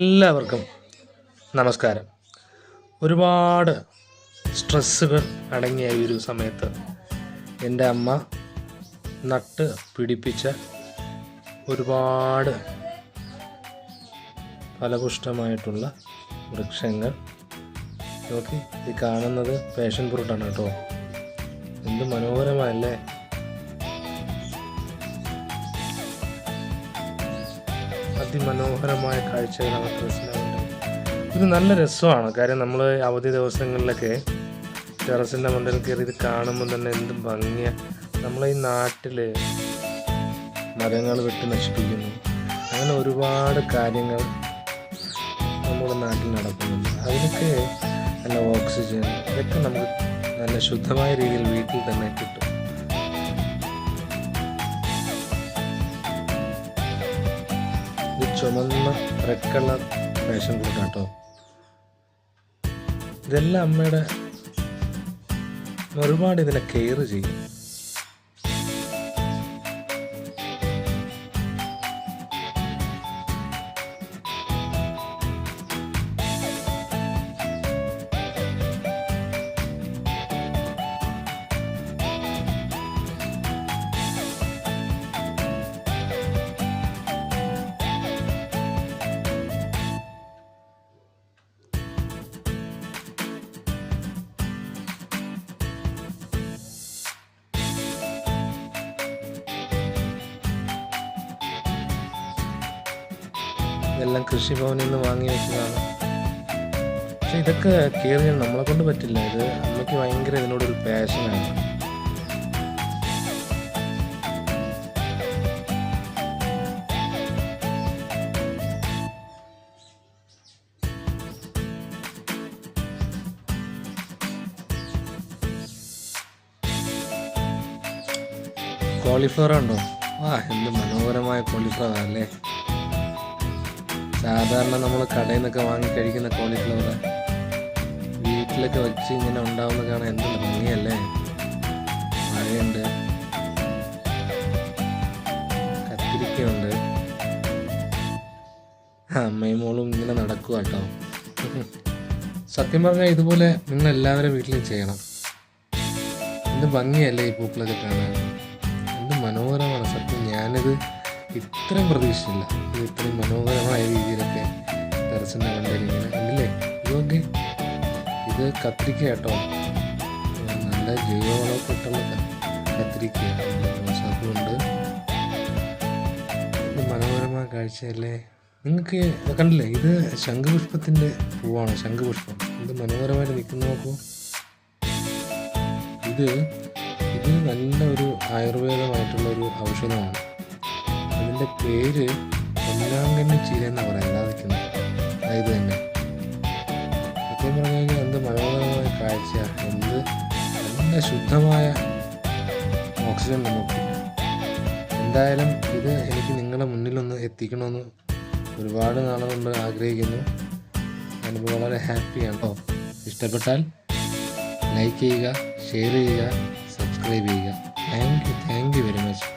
എല്ലാവർക്കും നമസ്കാരം. ഒരുപാട് സ്ട്രെസ്സുകൾ അടങ്ങിയ ഈ ഒരു സമയത്ത് എൻ്റെ അമ്മ നട്ട് പിടിപ്പിച്ച ഒരുപാട് ഫലപുഷ്ടമായിട്ടുള്ള വൃക്ഷങ്ങൾ നോക്കി. ഈ കാണുന്നത് പാഷൻ ഫ്രൂട്ടാണ് കേട്ടോ. എന്ത് മനോഹരമല്ലേ! അതിമനോഹരമായ കാഴ്ചകളാണ് ടെറസിൻ്റെ. ഇത് നല്ല രസമാണ്. കാര്യം നമ്മൾ അവധി ദിവസങ്ങളിലൊക്കെ ടെറസിൻ്റെ മണ്ടയിൽ കയറി ഇത് കാണുമ്പോൾ തന്നെ എന്ത് ഭംഗിയാണ്. നമ്മളെ ഈ നാട്ടിൽ മരങ്ങൾ വെട്ടി നശിപ്പിക്കുന്നു, അങ്ങനെ ഒരുപാട് കാര്യങ്ങൾ നമ്മുടെ നാട്ടിൽ നടക്കുന്നുണ്ട്. അതിനൊക്കെ നല്ല ഓക്സിജൻ ഇതൊക്കെ നമുക്ക് നല്ല ശുദ്ധമായ രീതിയിൽ വീട്ടിൽ തന്നെ കിട്ടും. ചുമന്ന റെഡ് കളർ പാഷൻ ഫ്രൂട്ട് കേട്ടോ. ഇതെല്ലാം അമ്മയുടെ ഒരുപാട് ഇതിനെ കെയർ ചെയ്യും. ഇതെല്ലാം കൃഷിഭവനിൽ നിന്ന് വാങ്ങി വെച്ചതാണ്. പക്ഷെ ഇതൊക്കെ കെയർ ചെയ്യാൻ നമ്മളെ കൊണ്ട് പറ്റില്ല. ഇത് അമ്മയ്ക്ക് ഭയങ്കര ഇതിനോടൊരു പാഷനാണ്. കോളിഫ്ലവർ ഉണ്ടോ? എന്ത് മനോഹരമായ കോളിഫ്ലവർ അല്ലേ! സാധാരണ നമ്മൾ കടയിൽ നിന്നൊക്കെ വാങ്ങി കഴിക്കുന്ന കോളിഫ്ലവർ വീട്ടിലൊക്കെ വെച്ച് ഇങ്ങനെ ഉണ്ടാവുന്ന കാണാൻ എന്ത് ഭംഗിയല്ലേ! മഴയുണ്ട്, കത്തിരിക്കയുണ്ട്. അമ്മയും മോളും ഇങ്ങനെ നടക്കുക കേട്ടോ. സത്യം പറഞ്ഞാൽ ഇതുപോലെ നിങ്ങൾ എല്ലാവരും വീട്ടിലും ചെയ്യണം. എന്ത് ഭംഗിയല്ലേ ഈ പൂക്കളൊക്കെ കാണാൻ! എന്ത് മനോഹരമാണ് സത്യം. ഞാനിത് ഇത്രയും പ്രതീക്ഷിച്ചില്ല. ഇത് ഇത്രയും മനോഹരമായ രീതിയിലൊക്കെ ടെറസിൻ്റെ മണ്ടയിൽ ഇങ്ങനെ കണ്ടില്ലേ. ഇതൊക്കെ ഇത് കത്തിരിക്ക കേട്ടോ. നല്ല ജൈവവളമൊക്കെ ഇട്ടുള്ള കത്തിരിക്ക അതുകൊണ്ട് ഇത് മനോഹരമായ കാഴ്ചയല്ലേ. നിങ്ങൾക്ക് കണ്ടില്ലേ, ഇത് ശംഖുപുഷ്പത്തിൻ്റെ പൂവാണ്. ശംഖുപുഷ്പം ഇത് മനോഹരമായിട്ട് നിൽക്കുന്ന നോക്കൂ. ഇത് നല്ല ഒരു ആയുർവേദമായിട്ടുള്ള ഒരു ഔഷധമാണ്. അതിൻ്റെ പേര് പൊന്നാങ്കണ്ണി ചീര എന്നാണ് പറയുന്നത്. അതൊക്കെയാണ് അതായത് തന്നെ സത്യം പറഞ്ഞു കഴിഞ്ഞാൽ എന്ത് മനോഹരമായ കാഴ്ച, എന്ത് നല്ല ശുദ്ധമായ ഓക്സിജൻ നമുക്ക് കിട്ടും. എന്തായാലും ഇത് എനിക്ക് നിങ്ങളുടെ മുന്നിലൊന്ന് എത്തിക്കണമെന്ന് ഒരുപാട് നാളുകൊണ്ട് ആഗ്രഹിക്കുന്നു. ഞാനിപ്പോൾ വളരെ ഹാപ്പിയാണ് കേട്ടോ. ഇഷ്ടപ്പെട്ടാൽ ലൈക്ക് ചെയ്യുക, ഷെയർ ചെയ്യുക, സബ്സ്ക്രൈബ് ചെയ്യുക. Thank you very much.